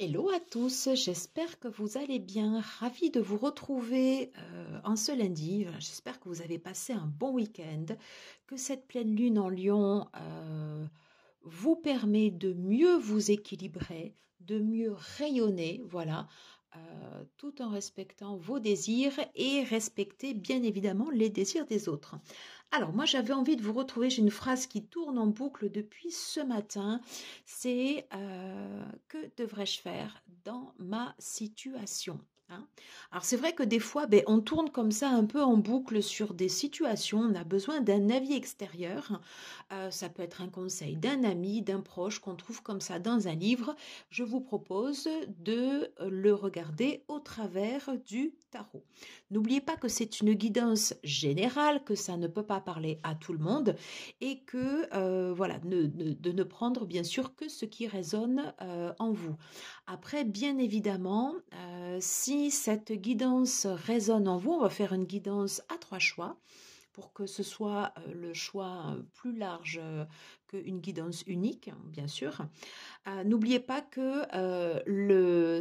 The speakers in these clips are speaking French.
Hello à tous, j'espère que vous allez bien. Ravie de vous retrouver en ce lundi. J'espère que vous avez passé un bon week-end, que cette pleine lune en Lion vous permet de mieux vous équilibrer, de mieux rayonner, voilà, tout en respectant vos désirs et respecter bien évidemment les désirs des autres. Alors moi j'avais envie de vous retrouver, j'ai une phrase qui tourne en boucle depuis ce matin, c'est que devrais-je faire dans ma situation, hein. Alors c'est vrai que des fois on tourne comme ça un peu en boucle sur des situations, on a besoin d'un avis extérieur, ça peut être un conseil d'un ami, d'un proche qu'on trouve comme ça dans un livre. Je vous propose de le regarder au travers du tarot. N'oubliez pas que c'est une guidance générale, que ça ne peut pas parler à tout le monde et que voilà, de ne prendre bien sûr que ce qui résonne en vous. Après, bien évidemment, si cette guidance résonne en vous, on va faire une guidance à 3 choix pour que ce soit le choix plus large qu'une guidance unique, bien sûr. N'oubliez pas que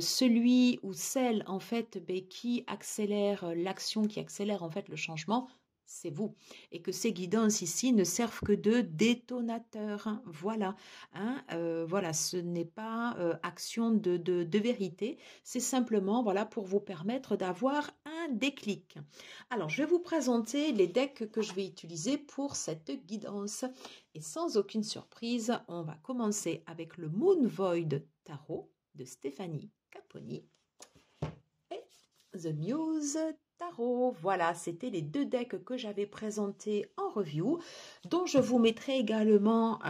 celui ou celle en fait qui accélère l'action, qui accélère en fait le changement, c'est vous. Et que ces guidances ici ne servent que de détonateurs, hein. Voilà, hein, voilà, ce n'est pas action de vérité, c'est simplement voilà, pour vous permettre d'avoir un déclic. Alors, je vais vous présenter les decks que je vais utiliser pour cette guidance. Et sans aucune surprise, on va commencer avec le Moon Void Tarot de Stéphanie Caponi et The Muse Tarot. Voilà, c'était les deux decks que j'avais présentés en review, dont je vous mettrai également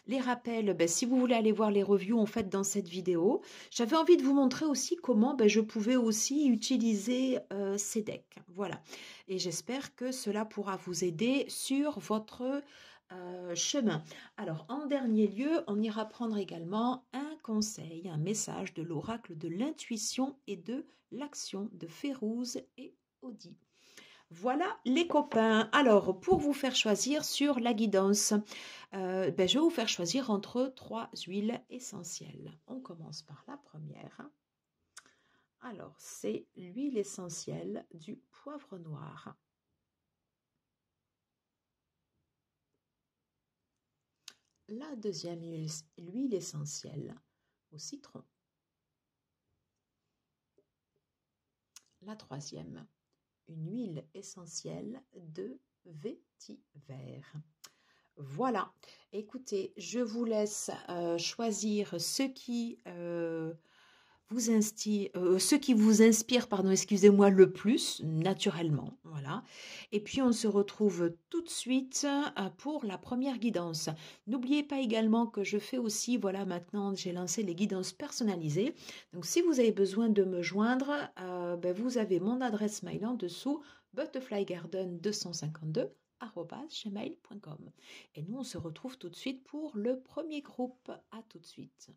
les rappels, si vous voulez aller voir les reviews en fait dans cette vidéo. J'avais envie de vous montrer aussi comment je pouvais aussi utiliser ces decks. Voilà. Et j'espère que cela pourra vous aider sur votre chemin. Alors, en dernier lieu, on ira prendre également un conseil, un message de l'oracle de l'intuition et de l'action de Férouz et Audi. Voilà les copains. Alors, pour vous faire choisir sur la guidance, je vais vous faire choisir entre 3 huiles essentielles. On commence par la première. Alors, c'est l'huile essentielle du poivre noir. La deuxième huile essentielle au citron. La troisième, une huile essentielle de vétiver. Voilà, écoutez, je vous laisse choisir ce qui vous inspire, pardon, excusez-moi, le plus, naturellement, voilà. Et puis, on se retrouve tout de suite pour la première guidance. N'oubliez pas également que je fais aussi, voilà, maintenant, j'ai lancé les guidances personnalisées. Donc, si vous avez besoin de me joindre, vous avez mon adresse mail en dessous, butterflygarden252@gmail.com. Et nous, on se retrouve tout de suite pour le premier groupe. À tout de suite.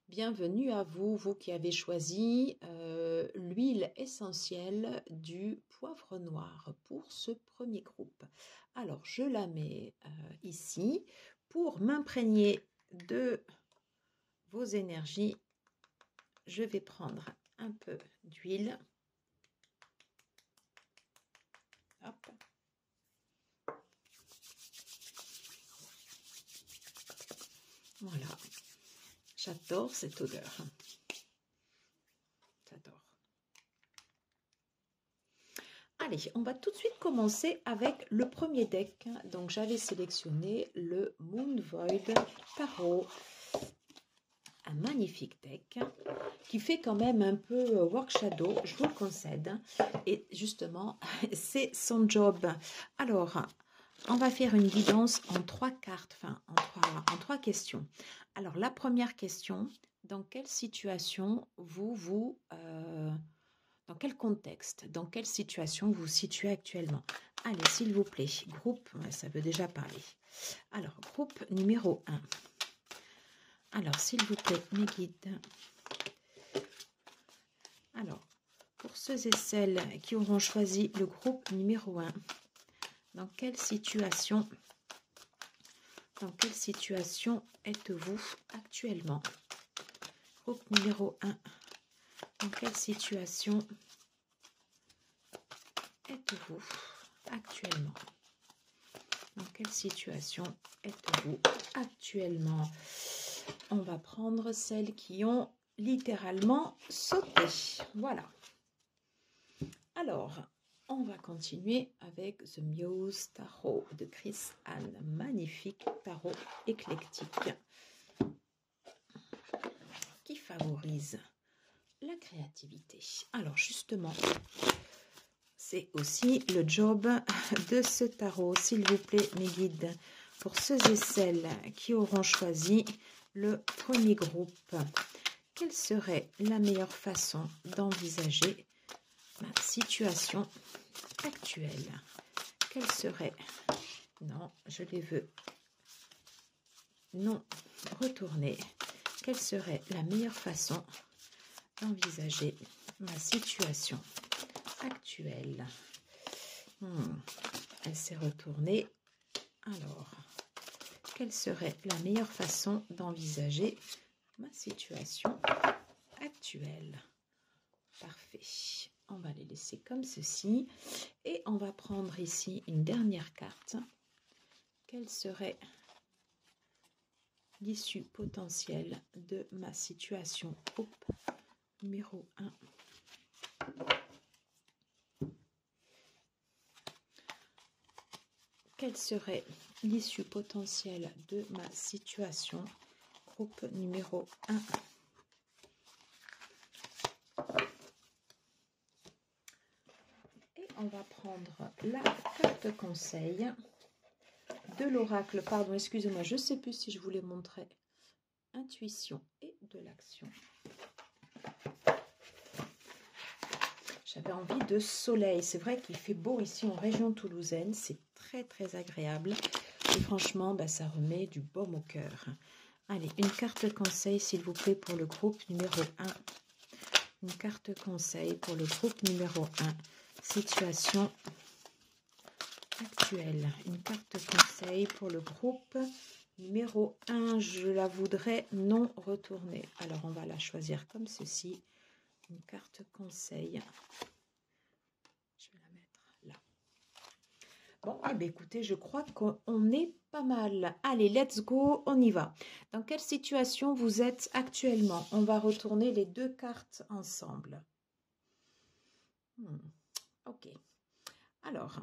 Bienvenue à vous, vous qui avez choisi l'huile essentielle du poivre noir pour ce premier groupe. Alors, je la mets ici pour m'imprégner de vos énergies. Je vais prendre un peu d'huile. Hop. Voilà. J'adore cette odeur. J'adore. Allez, on va tout de suite commencer avec le premier deck. Donc, j'avais sélectionné le Moon Void Tarot. Un magnifique deck qui fait quand même un peu work shadow, je vous le concède. Et justement, c'est son job. Alors, on va faire une guidance en 3 cartes, enfin en trois questions. Alors, la première question, dans quelle situation dans quel contexte, dans quelle situation vous vous situez actuellement? Allez, s'il vous plaît, groupe, ça veut déjà parler. Alors, groupe numéro 1. Alors, s'il vous plaît, mes guides. Alors, pour ceux et celles qui auront choisi le groupe numéro 1, dans quelle situation Dans quelle situation êtes-vous actuellement? Groupe numéro 1. Dans quelle situation êtes-vous actuellement? Dans quelle situation êtes-vous actuellement? On va prendre celles qui ont littéralement sauté. Voilà. Alors, on va continuer avec The Muse Tarot de Chris Anne. Magnifique tarot éclectique qui favorise la créativité. Alors justement, c'est aussi le job de ce tarot. S'il vous plaît, mes guides, pour ceux et celles qui auront choisi le premier groupe, quelle serait la meilleure façon d'envisager ma situation actuelle? Quelle serait... Non, je les veux non retourner. Quelle serait la meilleure façon d'envisager ma situation actuelle? Elle s'est retournée. Alors, quelle serait la meilleure façon d'envisager ma situation actuelle? Parfait. On va les laisser comme ceci. Et on va prendre ici une dernière carte. Quelle serait l'issue potentielle de ma situation numéro 1? Quelle serait l'issue potentielle de ma situation groupe numéro 1? Et on va prendre la carte conseil de l'oracle. Pardon, excusez-moi, je ne sais plus si je vous l'ai montré. Intuition et de l'action. J'avais envie de soleil. C'est vrai qu'il fait beau ici en région toulousaine. C'est très très agréable. Et franchement, ça remet du baume au cœur. Allez, une carte conseil s'il vous plaît pour le groupe numéro 1. Une carte conseil pour le groupe numéro 1. Situation actuelle. Une carte conseil pour le groupe numéro 1. Je la voudrais non retournée. Alors, on va la choisir comme ceci. Une carte conseil. Je vais la mettre là. Bon, eh bien, écoutez, je crois qu'on est pas mal. Allez, let's go, on y va. Dans quelle situation vous êtes actuellement? On va retourner les deux cartes ensemble. Ok. Alors,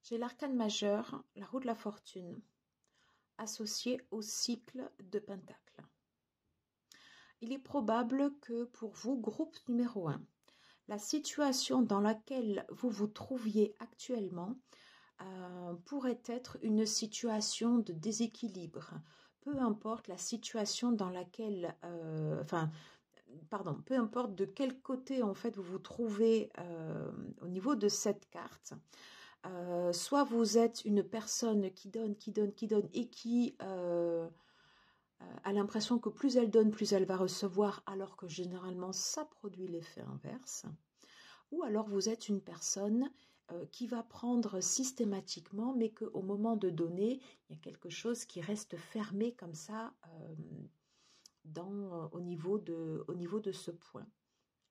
j'ai l'arcane majeur, la roue de la fortune, associée au cycle de Pentacle. Il est probable que pour vous, groupe numéro 1, la situation dans laquelle vous vous trouviez actuellement pourrait être une situation de déséquilibre. Peu importe la situation dans laquelle, peu importe de quel côté en fait vous vous trouvez au niveau de cette carte. Soit vous êtes une personne qui donne et qui a l'impression que plus elle donne, plus elle va recevoir, alors que généralement ça produit l'effet inverse. Ou alors vous êtes une personne qui va prendre systématiquement, mais qu'au moment de donner, il y a quelque chose qui reste fermé comme ça au niveau de ce point.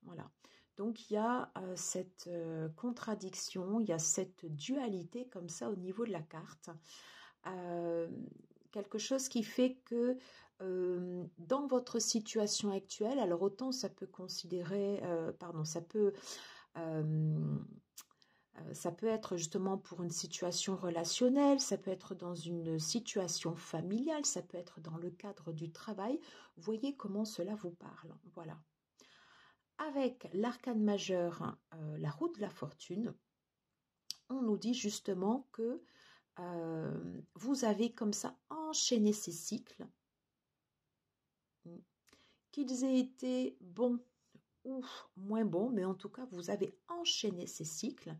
Voilà. Donc il y a cette contradiction, il y a cette dualité comme ça au niveau de la carte. Quelque chose qui fait que dans votre situation actuelle, alors autant ça peut considérer, ça peut être justement pour une situation relationnelle, ça peut être dans une situation familiale, ça peut être dans le cadre du travail. Voyez comment cela vous parle. Voilà. Avec l'arcane majeur, la roue de la fortune, on nous dit justement que vous avez comme ça enchaîné ces cycles, qu'ils aient été bons ou moins bons, mais en tout cas, vous avez enchaîné ces cycles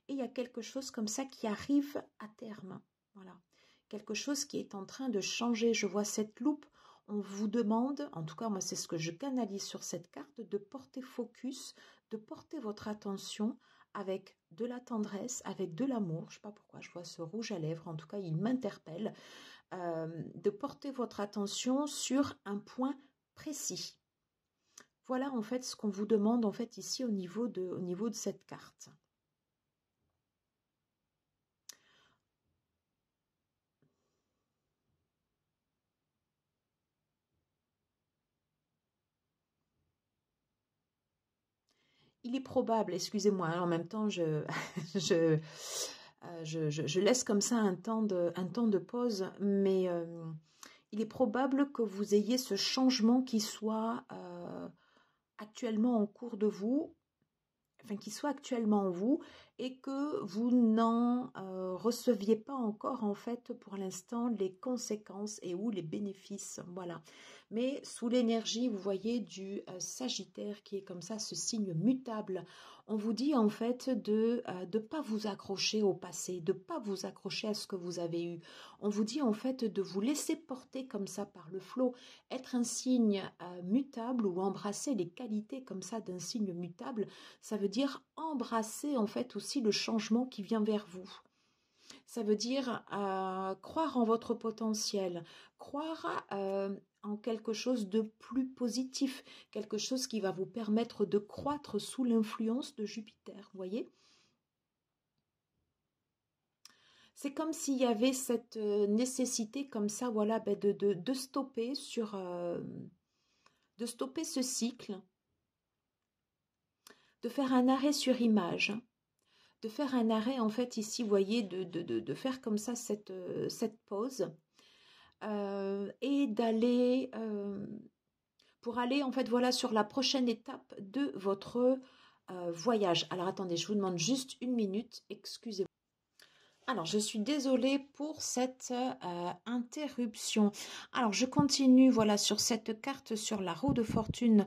et il y a quelque chose comme ça qui arrive à terme. Voilà. Quelque chose qui est en train de changer. Je vois cette loupe. On vous demande, en tout cas, moi, c'est ce que je canalise sur cette carte, de porter focus, de porter votre attention avec de la tendresse, avec de l'amour. Je ne sais pas pourquoi je vois ce rouge à lèvres, en tout cas il m'interpelle, de porter votre attention sur un point précis. Voilà en fait ce qu'on vous demande en fait ici au niveau de cette carte. Il est probable, excusez-moi, en même temps je, je laisse comme ça un temps de pause, mais il est probable que vous ayez ce changement qui soit actuellement en cours de vous, enfin qui soit actuellement en vous, et que vous n'en receviez pas encore en fait pour l'instant les conséquences et ou les bénéfices, voilà. Mais sous l'énergie, vous voyez, du Sagittaire qui est comme ça, ce signe mutable, on vous dit en fait de ne pas vous accrocher au passé, de ne pas vous accrocher à ce que vous avez eu. On vous dit en fait de vous laisser porter comme ça par le flot, être un signe mutable ou embrasser les qualités comme ça d'un signe mutable, ça veut dire embrasser en fait aussi le changement qui vient vers vous. Ça veut dire croire en votre potentiel, croire en quelque chose de plus positif, quelque chose qui va vous permettre de croître sous l'influence de Jupiter, vous voyez? C'est comme s'il y avait cette nécessité comme ça, voilà, de stopper de stopper ce cycle, de faire un arrêt sur image, de faire un arrêt en fait ici, vous voyez, de faire comme ça cette pause et d'aller pour aller en fait voilà sur la prochaine étape de votre voyage. Alors attendez, je vous demande juste une minute, excusez-moi. Alors, je suis désolée pour cette interruption. Alors, je continue, voilà, sur cette carte, sur la roue de fortune.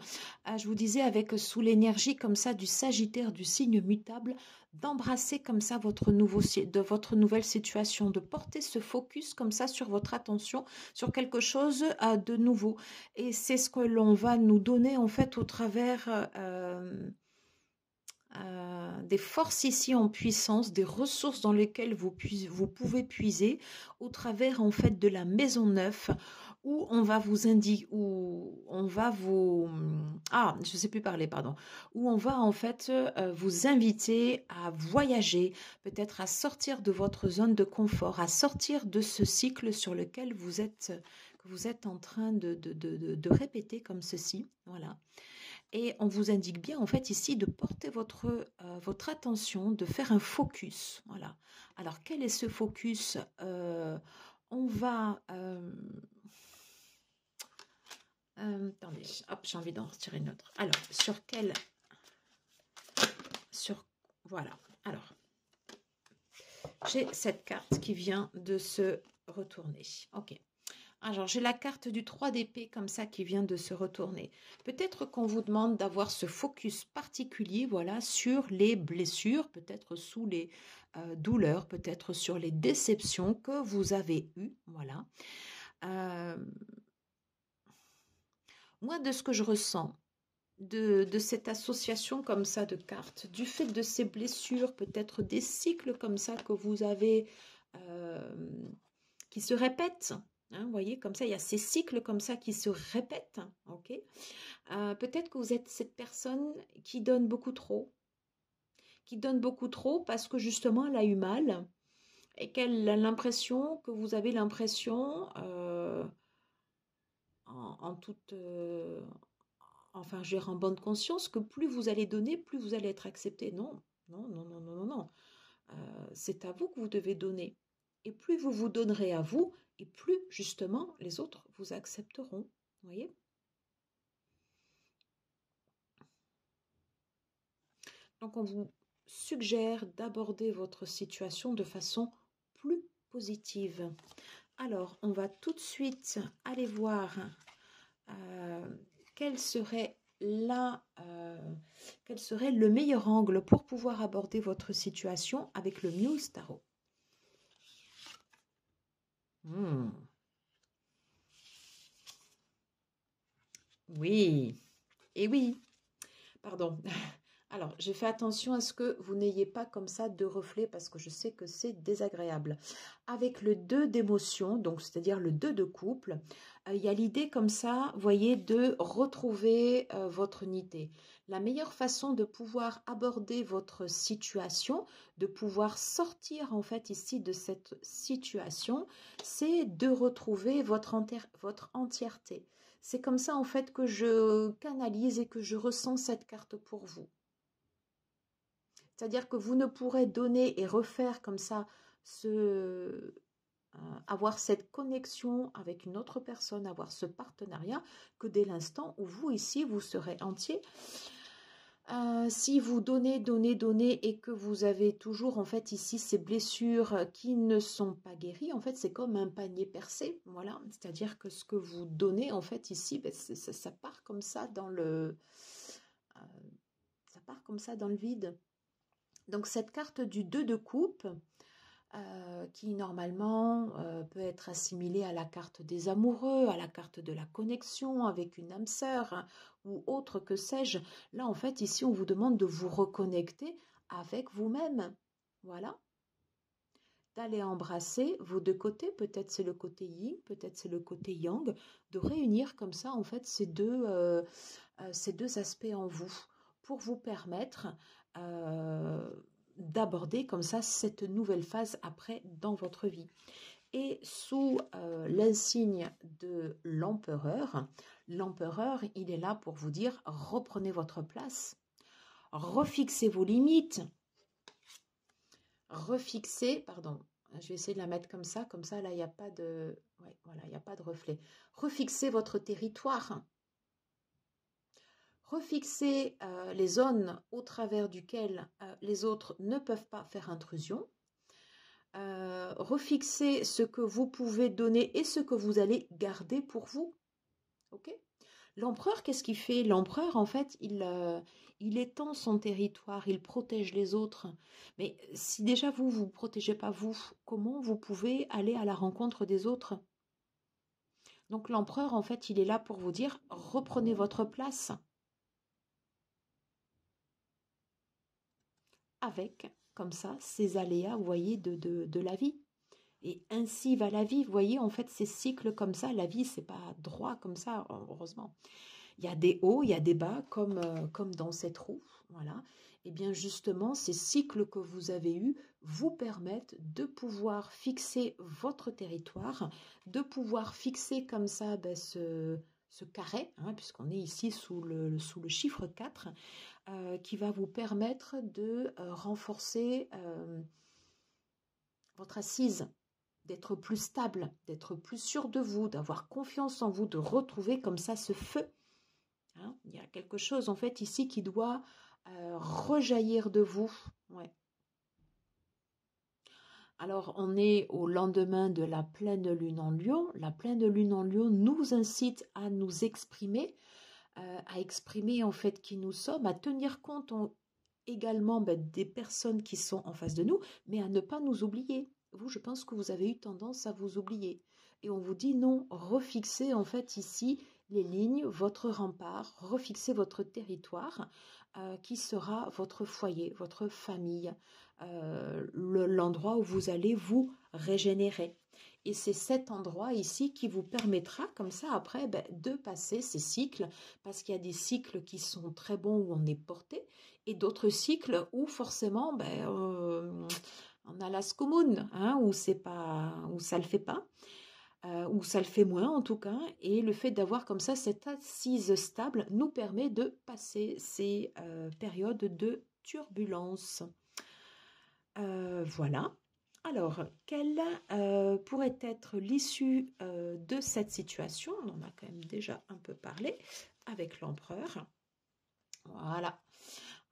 Je vous disais, avec sous l'énergie comme ça du Sagittaire, du signe mutable, d'embrasser comme ça votre nouvelle situation, de porter ce focus comme ça sur votre attention, sur quelque chose de nouveau. Et c'est ce que l'on va nous donner en fait au travers des forces ici en puissance, des ressources dans lesquelles vous pouvez puiser au travers en fait de la maison neuve où on va vous indiquer, où on va vous... Ah, je ne sais plus parler, pardon. Où on va en fait vous inviter à voyager, peut-être à sortir de votre zone de confort, à sortir de ce cycle sur lequel que vous êtes en train de répéter comme ceci. Voilà. Et on vous indique bien en fait ici de porter votre attention, de faire un focus. Voilà. Alors quel est ce focus? On va... attendez, hop, j'ai envie d'en retirer une autre. Alors, sur quel... Voilà. Alors, j'ai cette carte qui vient de se retourner. Ok. Alors, j'ai la carte du 3 d'épée comme ça qui vient de se retourner. Peut-être qu'on vous demande d'avoir ce focus particulier, voilà, sur les blessures, peut-être sous les douleurs, peut-être sur les déceptions que vous avez eues, voilà. Moi, de ce que je ressens, de cette association comme ça de cartes, du fait de ces blessures, peut-être des cycles comme ça que vous avez, qui se répètent. Hein, vous voyez, comme ça, il y a ces cycles comme ça qui se répètent. Ok. Peut-être que vous êtes cette personne qui donne beaucoup trop, parce que justement, elle a eu mal et qu'elle a l'impression que vous avez l'impression, en toute, enfin, je dirais en bonne conscience, que plus vous allez donner, plus vous allez être accepté. Non, non, non, non, non, non, non. C'est à vous que vous devez donner. Et plus vous vous donnerez à vous, et plus justement les autres vous accepteront. Vous voyez? Donc on vous suggère d'aborder votre situation de façon plus positive. Alors, on va tout de suite aller voir quel serait le meilleur angle pour pouvoir aborder votre situation avec le Muse Tarot. Oui, et oui, pardon. Alors, j'ai fait attention à ce que vous n'ayez pas comme ça de reflets parce que je sais que c'est désagréable. Avec le 2 d'émotion, donc c'est-à-dire le 2 de couple, il y a l'idée comme ça, voyez, de retrouver votre unité. La meilleure façon de pouvoir aborder votre situation, de pouvoir sortir en fait ici de cette situation, c'est de retrouver votre entièreté. C'est comme ça en fait que je canalise et que je ressens cette carte pour vous. C'est-à-dire que vous ne pourrez donner et refaire comme ça avoir cette connexion avec une autre personne, avoir ce partenariat, que dès l'instant où vous ici, vous serez entier. Si vous donnez, et que vous avez toujours en fait ici ces blessures qui ne sont pas guéries, en fait c'est comme un panier percé, voilà, c'est-à-dire que ce que vous donnez en fait ici, ben, ça part comme ça dans ça part comme ça dans le vide. Donc cette carte du 2 de coupe, qui normalement peut être assimilée à la carte des amoureux, à la carte de la connexion avec une âme sœur, hein, ou autre que sais-je. Là, en fait, ici, on vous demande de vous reconnecter avec vous-même. Voilà. D'aller embrasser vos deux côtés, peut-être c'est le côté yin, peut-être c'est le côté yang, de réunir comme ça, en fait, ces deux aspects en vous, pour vous permettre d'aborder comme ça cette nouvelle phase après dans votre vie. Et sous l'insigne de l'empereur, il est là pour vous dire reprenez votre place, refixez vos limites, pardon, je vais essayer de la mettre comme ça là il n'y a pas de, ouais, voilà, il n'y a pas de reflet. Refixez votre territoire. Refixer les zones au travers duquel les autres ne peuvent pas faire intrusion. Refixer ce que vous pouvez donner et ce que vous allez garder pour vous. Ok ? L'empereur, qu'est-ce qu'il fait? L'empereur, en fait, il étend son territoire, il protège les autres. Mais si déjà vous ne protégez pas vous, comment vous pouvez aller à la rencontre des autres? Donc l'empereur, en fait, il est là pour vous dire, reprenez votre place. Avec, comme ça, ces aléas, vous voyez, de la vie. Et ainsi va la vie, vous voyez, en fait, ces cycles comme ça, la vie, c'est pas droit comme ça, heureusement. Il y a des hauts, il y a des bas, comme dans cette roue, voilà. Et bien justement, ces cycles que vous avez eus vous permettent de pouvoir fixer votre territoire, de pouvoir fixer comme ça ben, ce carré, hein, puisqu'on est ici sous le chiffre 4, qui va vous permettre de renforcer votre assise, d'être plus stable, d'être plus sûr de vous, d'avoir confiance en vous, de retrouver comme ça ce feu. Hein, il y a quelque chose en fait ici qui doit rejaillir de vous. Ouais. Alors on est au lendemain de la pleine lune en Lion. La pleine lune en Lion nous incite à nous exprimer, à exprimer en fait qui nous sommes, à tenir compte également des personnes qui sont en face de nous, mais à ne pas nous oublier. Vous, je pense que vous avez eu tendance à vous oublier. Et on vous dit non, refixez en fait ici les lignes, votre rempart, refixez votre territoire qui sera votre foyer, votre famille, l'endroit où vous allez vous régénérer. Et c'est cet endroit ici qui vous permettra comme ça après de passer ces cycles, parce qu'il y a des cycles qui sont très bons où on est porté, et d'autres cycles où forcément on a la scomoune, hein, où ça le fait pas, où ça le fait moins en tout cas, et le fait d'avoir comme ça cette assise stable nous permet de passer ces périodes de turbulence. Voilà. Alors, quelle pourrait être l'issue de cette situation? On en a quand même déjà un peu parlé avec l'empereur. Voilà.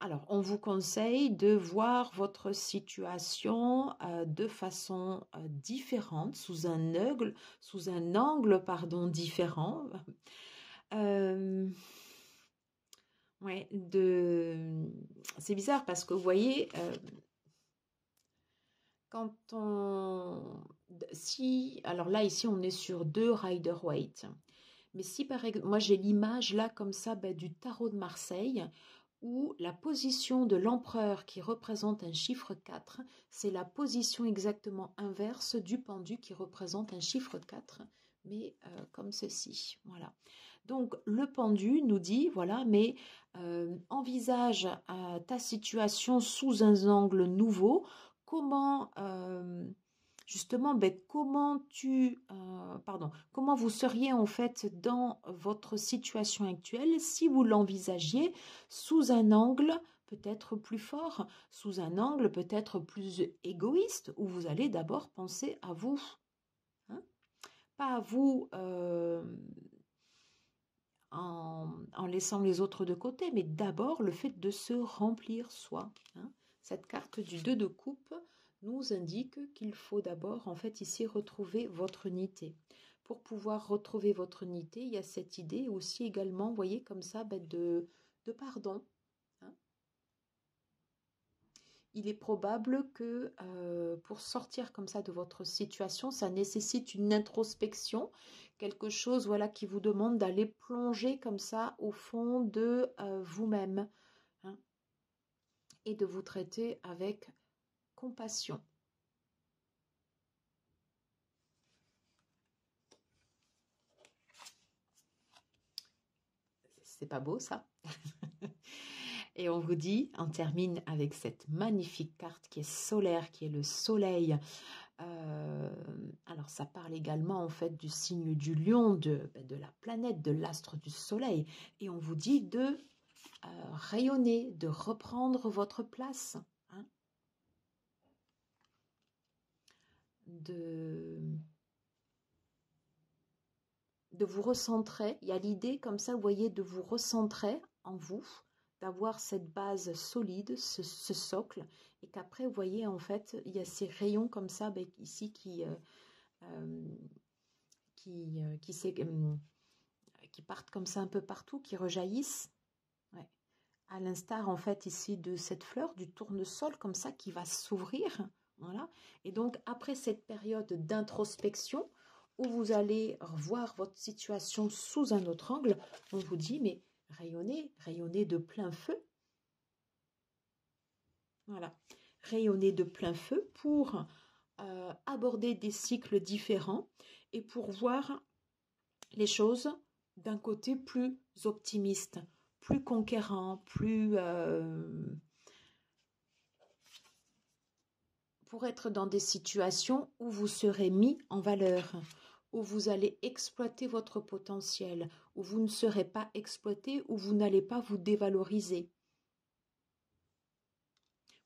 Alors, on vous conseille de voir votre situation de façon différente, sous un angle, différent. Ouais, c'est bizarre parce que vous voyez, quand alors là, ici, on est sur 2 Rider-Waite. Mais si par exemple, moi j'ai l'image là comme ça du tarot de Marseille, où la position de l'empereur qui représente un chiffre 4, c'est la position exactement inverse du pendu qui représente un chiffre 4, mais comme ceci. Voilà. Donc le pendu nous dit, voilà, mais envisage ta situation sous un angle nouveau. Comment, justement, ben, comment vous seriez en fait dans votre situation actuelle si vous l'envisagiez sous un angle peut-être plus fort, sous un angle peut-être plus égoïste, où vous allez d'abord penser à vous, hein, pas à vous en laissant les autres de côté, mais d'abord le fait de se remplir soi, hein. Cette carte du 2 de coupe nous indique qu'il faut d'abord, en fait, ici, retrouver votre unité. Pour pouvoir retrouver votre unité, il y a cette idée aussi également, vous voyez, comme ça, ben, de pardon, hein. Il est probable que pour sortir comme ça de votre situation, ça nécessite une introspection, quelque chose voilà, qui vous demande d'aller plonger comme ça au fond de vous-même, hein, et de vous traiter avec compassion. C'est pas beau ça? Et on vous dit, on termine avec cette magnifique carte qui est solaire, qui est le soleil. Alors ça parle également en fait du signe du lion, de la planète, de l'astre du soleil. Et on vous dit de rayonner, de reprendre votre place, hein, de vous recentrer. Il y a l'idée comme ça, vous voyez, de vous recentrer en vous, d'avoir cette base solide, ce socle, et qu'après, vous voyez, en fait, il y a ces rayons comme ça, ben, ici, qui partent comme ça un peu partout, qui rejaillissent. Ouais. À l'instar, en fait, ici, de cette fleur, du tournesol, comme ça, qui va s'ouvrir. Voilà. Et donc, après cette période d'introspection, où vous allez revoir votre situation sous un autre angle, on vous dit, mais rayonnez, rayonnez de plein feu. Voilà. Rayonnez de plein feu pour aborder des cycles différents et pour voir les choses d'un côté plus optimiste, plus conquérant, plus pour être dans des situations où vous serez mis en valeur, où vous allez exploiter votre potentiel, où vous ne serez pas exploité, où vous n'allez pas vous dévaloriser.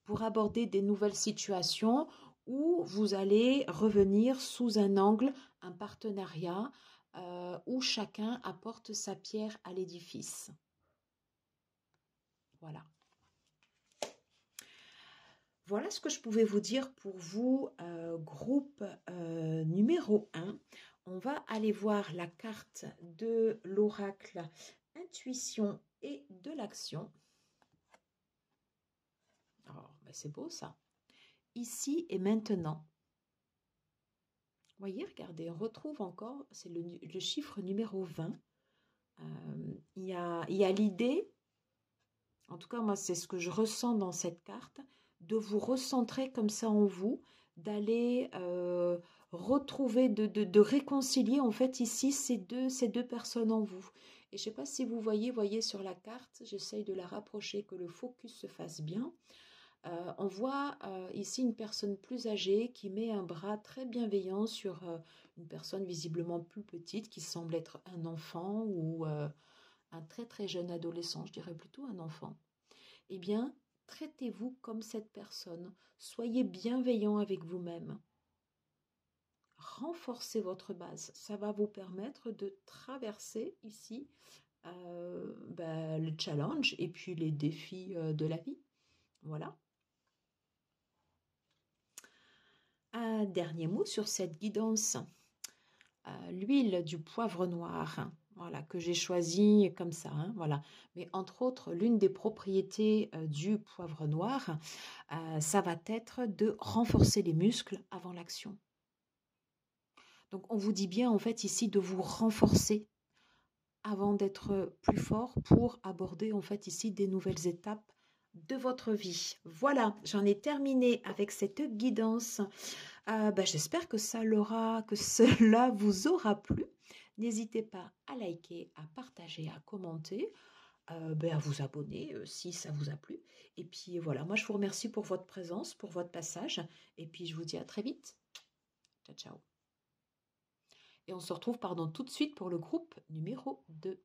Pour aborder des nouvelles situations où vous allez revenir sous un angle, un partenariat, où chacun apporte sa pierre à l'édifice. Voilà. Voilà ce que je pouvais vous dire pour vous, groupe numéro 1. On va aller voir la carte de l'oracle intuition et de l'action. Alors, ben c'est beau ça. Ici et maintenant. Vous voyez, regardez, on retrouve encore, c'est le chiffre numéro 20. Il y a l'idée, en tout cas moi c'est ce que je ressens dans cette carte, de vous recentrer comme ça en vous, d'aller retrouver, de réconcilier en fait ici ces deux personnes en vous. Et je ne sais pas si vous voyez sur la carte, j'essaye de la rapprocher, que le focus se fasse bien. On voit ici une personne plus âgée qui met un bras très bienveillant sur une personne visiblement plus petite qui semble être un enfant ou un très très jeune adolescent, je dirais plutôt un enfant. Eh bien, traitez-vous comme cette personne, soyez bienveillant avec vous-même. Renforcez votre base, ça va vous permettre de traverser ici le challenge et puis les défis de la vie. Voilà. Un dernier mot sur cette guidance. L'huile du poivre noir, voilà, que j'ai choisi comme ça, hein, voilà. Mais entre autres, l'une des propriétés du poivre noir, ça va être de renforcer les muscles avant l'action. Donc on vous dit bien en fait ici de vous renforcer avant d'être plus fort pour aborder en fait ici des nouvelles étapes de votre vie. Voilà, j'en ai terminé avec cette guidance. J'espère que que cela vous aura plu. N'hésitez pas à liker, à partager, à commenter, à vous abonner si ça vous a plu. Et puis voilà, moi je vous remercie pour votre présence, pour votre passage. Et puis je vous dis à très vite. Ciao, ciao. Et on se retrouve, pardon, tout de suite pour le groupe numéro 2.